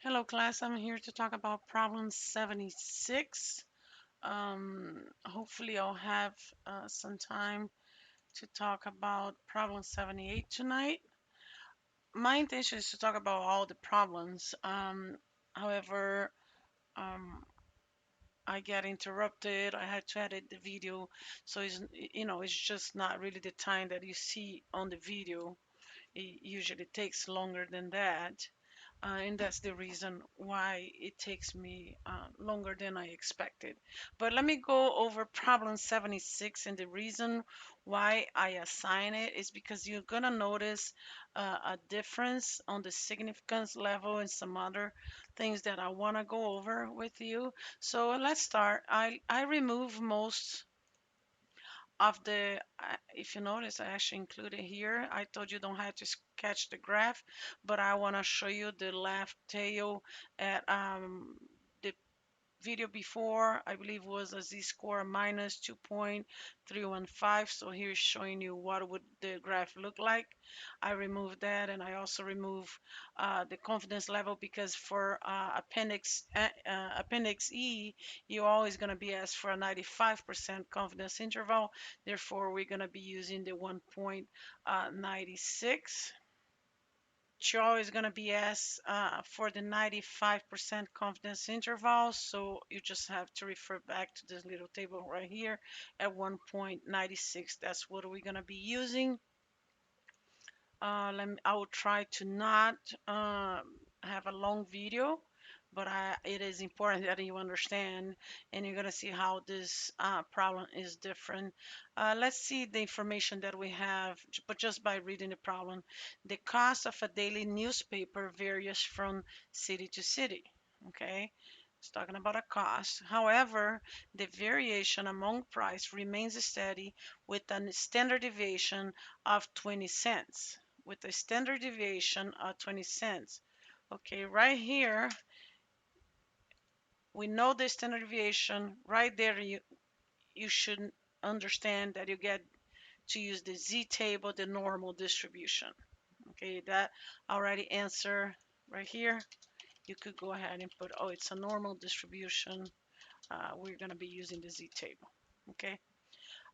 Hello class, I'm here to talk about problem 76. Hopefully I'll have some time to talk about problem 78 tonight. My intention is to talk about all the problems. However, um, I get interrupted. I had to edit the video, so it's just not really the time that you see on the video. It usually takes longer than that. And that's the reason why it takes me longer than I expected. But let me go over problem 76, and the reason why I assign it is because you're gonna notice a difference on the significance level and some other things that I want to go over with you. So let's start. I remove most of the, if you notice, I actually included here. I told you don't have to sketch the graph, but I want to show you the left tail at the video before, I believe was a z-score minus 2.315. So here's showing you what would the graph look like. I removed that, and I also remove the confidence level because for appendix E, you're always going to be asked for a 95% confidence interval. Therefore, we're going to be using the 1.96. You're always going to be asked for the 95% confidence interval, so you just have to refer back to this little table right here at 1.96. That's what we're going to be using. I will try to not have a long video, but it is important that you understand, and you're going to see how this problem is different. Let's see the information that we have, but just by reading the problem. The cost of a daily newspaper varies from city to city. Okay, it's talking about a cost. However, the variation among price remains steady with a standard deviation of 20 cents. With a standard deviation of 20 cents. Okay, right here, we know the standard deviation. Right there, you should understand that you get to use the z-table, the normal distribution. Okay, that already answer right here. You could go ahead and put, oh, it's a normal distribution. We're going to be using the z-table. Okay,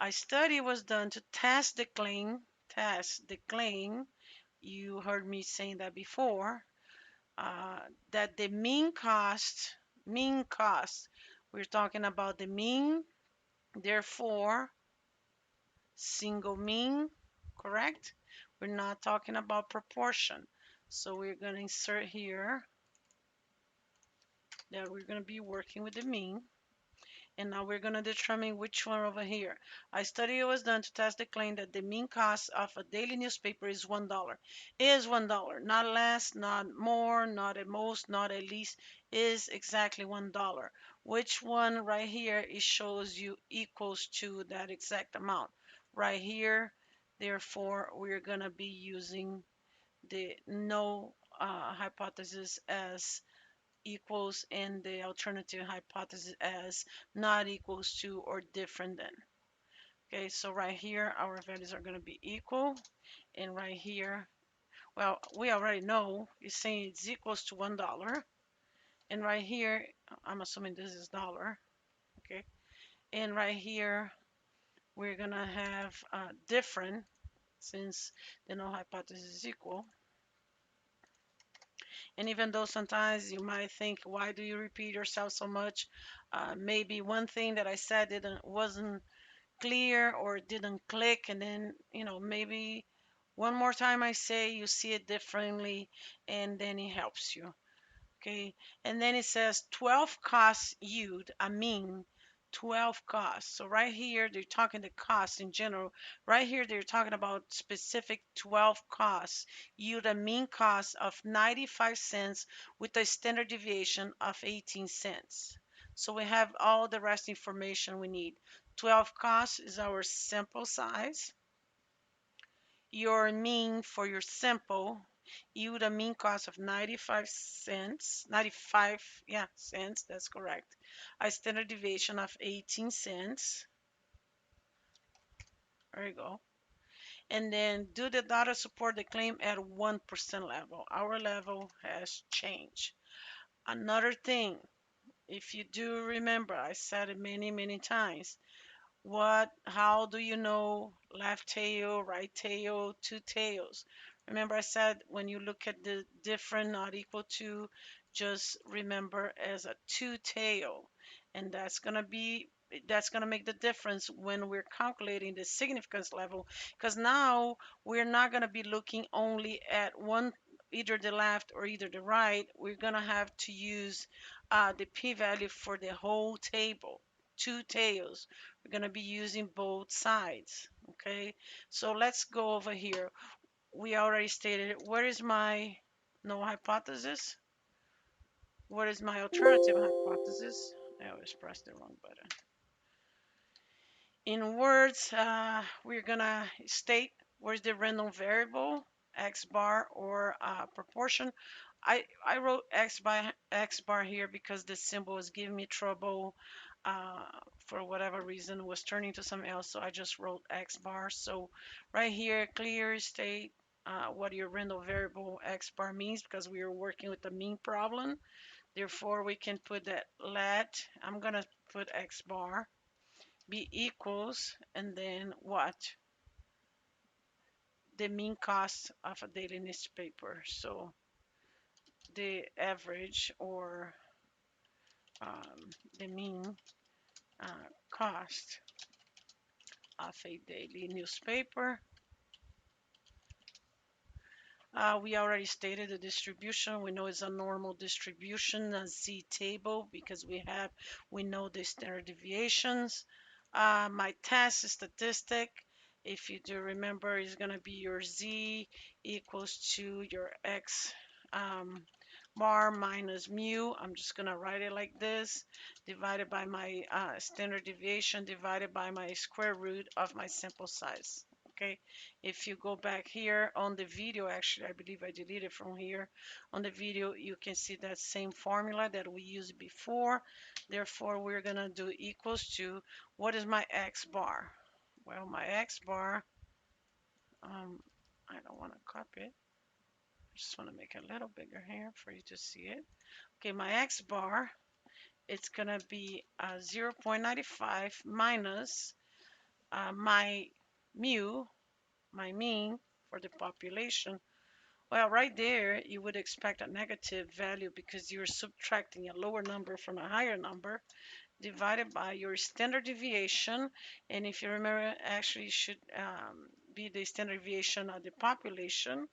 a study was done to test the claim. Test the claim. You heard me saying that before. uh, that the mean cost, we're talking about the mean, therefore single mean, correct? We're not talking about proportion. So we're going to insert here that we're going to be working with the mean. And now we're going to determine which one over here. A study was done to test the claim that the mean cost of a daily newspaper is $1. Is $1. Not less, not more, not at most, not at least. Is exactly $1. Which one right here it shows you equals to that exact amount. Right here, therefore, we're going to be using the no hypothesis as equals and the alternative hypothesis as not equals to or different than. Okay, so right here our values are going to be equal, and right here, well, we already know it's saying it's equals to $1, and right here I'm assuming this is dollar. Okay, and right here we're gonna have different, since the null hypothesis is equal. And even though sometimes you might think, why do you repeat yourself so much? Maybe one thing that I said didn't wasn't clear or didn't click, and then maybe one more time I say you see it differently, and then it helps you. Okay, and then it says 12 costs yield a mean 12 costs. So right here they're talking the cost in general. Right here they're talking about specific 12 costs yield a mean cost of 95 cents with a standard deviation of 18 cents. So we have all the rest information we need. 12 costs is our sample size. Your mean for your sample yield a mean cost of 95 cents. 95, yeah, cents, that's correct. A standard deviation of 18 cents. There you go. And then do the data support the claim at 1% level? Our level has changed. Another thing, if you do remember, I said it many, many times. How do you know left tail, right tail, two tails? Remember, I said when you look at the different, not equal to, just remember as a two tail. And that's gonna make the difference when we're calculating the significance level, because now we're not gonna be looking only at one, either the left or either the right. We're gonna have to use the p-value for the whole table, two tails. We're going to be using both sides. Okay, so let's go over here. We already stated it. Where is my null hypothesis? What is my alternative hypothesis? I always press the wrong button. In words, we're gonna state where's the random variable, x bar or proportion. I wrote x bar here because this symbol was giving me trouble uh, for whatever reason, was turning to something else, so I just wrote x bar. So right here, clear state what your random variable x bar means, because we are working with the mean problem. Therefore, we can put that let, I'm gonna put x bar be equals, and then what? The mean cost of a daily newspaper. So the average, or um, the mean uh, cost of a daily newspaper. We already stated the distribution. We know it's a normal distribution, a z-table, because we know the standard deviations. My test statistic, if you do remember, is going to be your z equals to your x um, bar minus mu. I'm just going to write it like this, divided by my standard deviation, divided by my square root of my sample size. Okay, if you go back here on the video, actually, I believe I deleted from here. On the video, you can see that same formula that we used before. Therefore, we're going to do equals to, what is my x bar? Well, my x bar, um, I don't want to copy it. I just want to make it a little bigger here for you to see it. Okay, my x bar, it's going to be 0.95 minus my mu, my mean for the population. Well, right there, you would expect a negative value because you're subtracting a lower number from a higher number, divided by your standard deviation. And if you remember, actually should be the standard deviation of the population.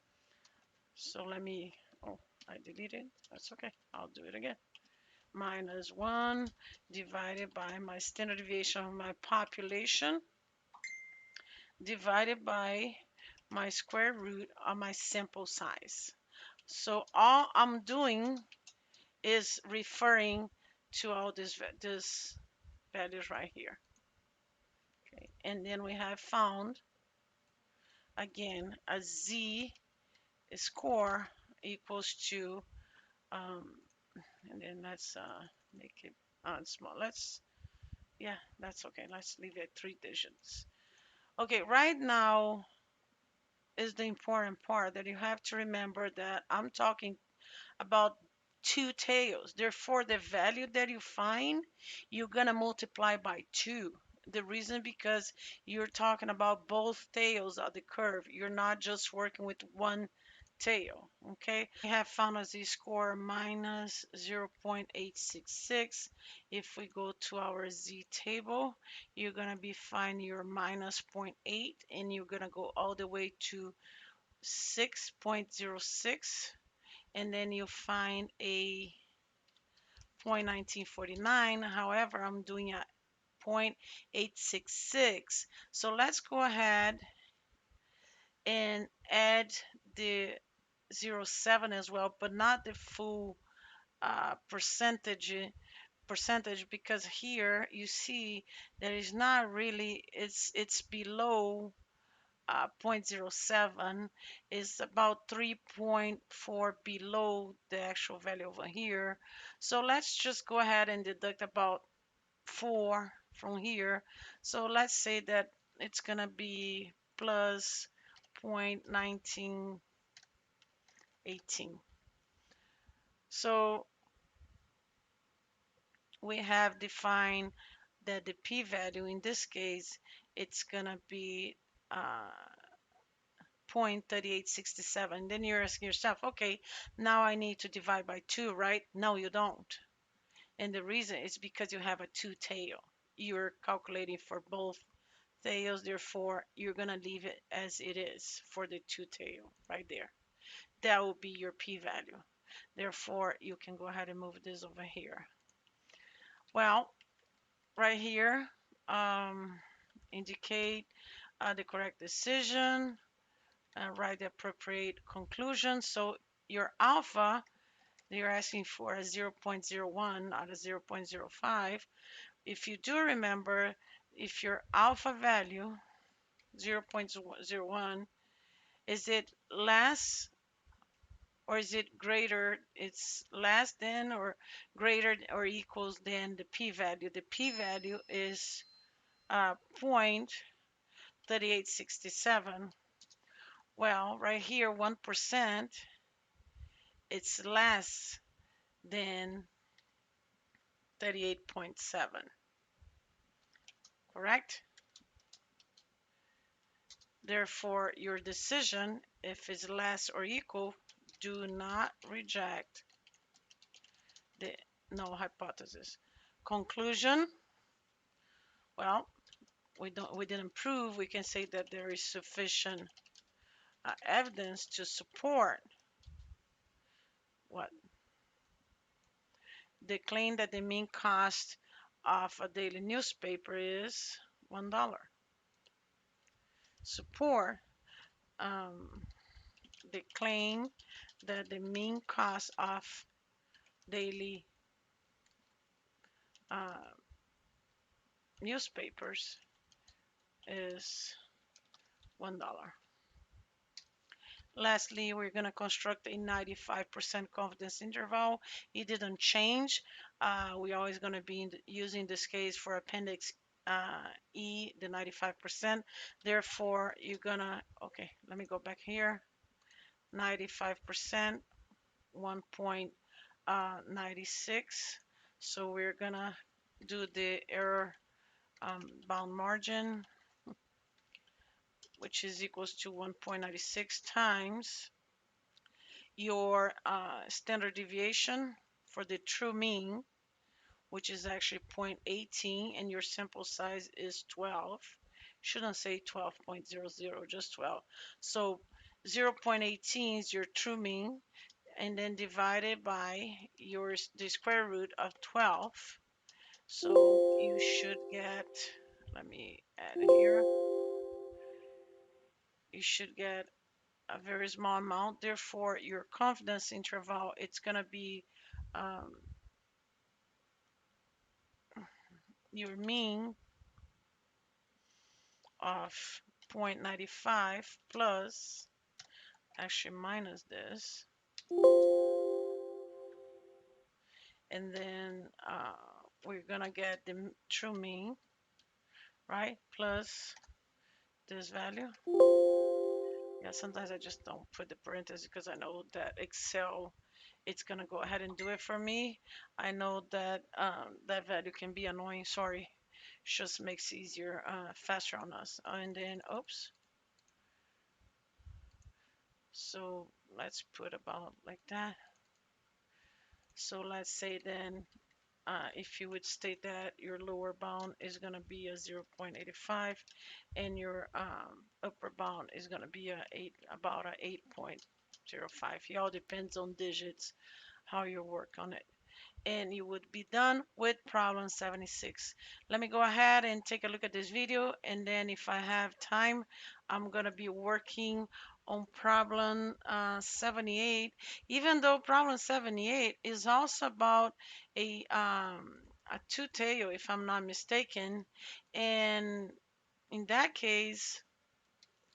So let me, oh, I deleted. That's okay. I'll do it again. Minus 1 divided by my standard deviation of my population, divided by my square root of my sample size. So all I'm doing is referring to all this values right here. Okay, and then we have found again a z score equals to and then let's make it small. Yeah, that's okay. Let's leave it 3 digits. Okay, right now is the important part that you have to remember, that I'm talking about two tails. Therefore, the value that you find, you're gonna multiply by two. The reason, because you're talking about both tails of the curve. You're not just working with one tail. Okay, we have found a z-score minus 0.866. If we go to our z-table, you're gonna be finding your minus zero point 0.8, and you're gonna go all the way to 6.06, and then you find a 0.1949. However, I'm doing a 0.866. So let's go ahead and add the 0.7 as well, but not the full percentage, because here you see that it's not really, it's below 0.07, is about 3.4 below the actual value over here. So let's just go ahead and deduct about 4 from here. So let's say that it's going to be plus 0.1918. So we have defined that the p-value in this case, it's gonna be uh, 0.3867. Then you're asking yourself, okay, now I need to divide by 2, right? No, you don't. And the reason is because you have a two tail. You're calculating for both tails, therefore you're gonna leave it as it is for the two tail right there. That will be your p-value. Therefore, you can go ahead and move this over here. Well, right here, um, indicate the correct decision, write the appropriate conclusion. So your alpha, you're asking for a 0.01 out of 0.05. If you do remember, if your alpha value 0.01, is it less or is it greater? It's less than or greater or equals than the p-value. The p-value is 0.3867. Well, right here, 1%, it's less than 38.7, correct? Therefore, your decision, if it's less or equal, do not reject the null hypothesis. Conclusion, well, we didn't prove. We can say that there is sufficient evidence to support what the claim that the mean cost of a daily newspaper is $1. Support um, the claim that the mean cost of daily uh, newspapers is $1. Lastly, we're going to construct a 95% confidence interval. It didn't change. We're always going to be using this case for appendix E, the 95%. Therefore, you're going to, okay, let me go back here. 95%, 1.96. So we're going to do the error bound margin, which is equals to 1.96 times your standard deviation for the true mean, which is actually 0.18, and your sample size is 12. Shouldn't say 12.00, just 12. So 0.18 is your true mean, and then divided by the square root of 12. So you should get, let me add it here, you should get a very small amount. Therefore, your confidence interval, it's going to be um, your mean of 0.95 plus, actually minus this, and then we're going to get the true mean, right, plus this value. Yeah, sometimes I just don't put the parentheses because I know that Excel, it's gonna go ahead and do it for me. I know that that value can be annoying. Sorry, just makes it easier, faster on us. And then, oops. So let's put about like that. So let's say then, if you would state that your lower bound is gonna be a 0.85, and your upper bound is gonna be about a 8.05. It all depends on digits how you work on it. And you would be done with problem 76. Let me go ahead and take a look at this video, and then if I have time, I'm going to be working on problem 78, even though problem 78 is also about a two-tail, if I'm not mistaken. And in that case,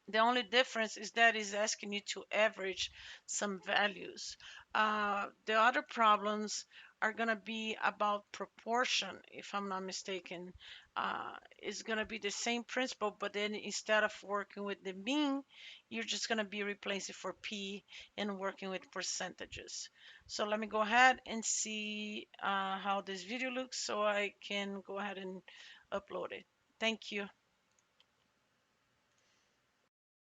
the only difference is that it's asking you to average some values. The other problems are going to be about proportion, if I'm not mistaken. It's going to be the same principle, but then instead of working with the mean, you're just going to be replacing for p and working with percentages. So let me go ahead and see how this video looks so I can go ahead and upload it. Thank you.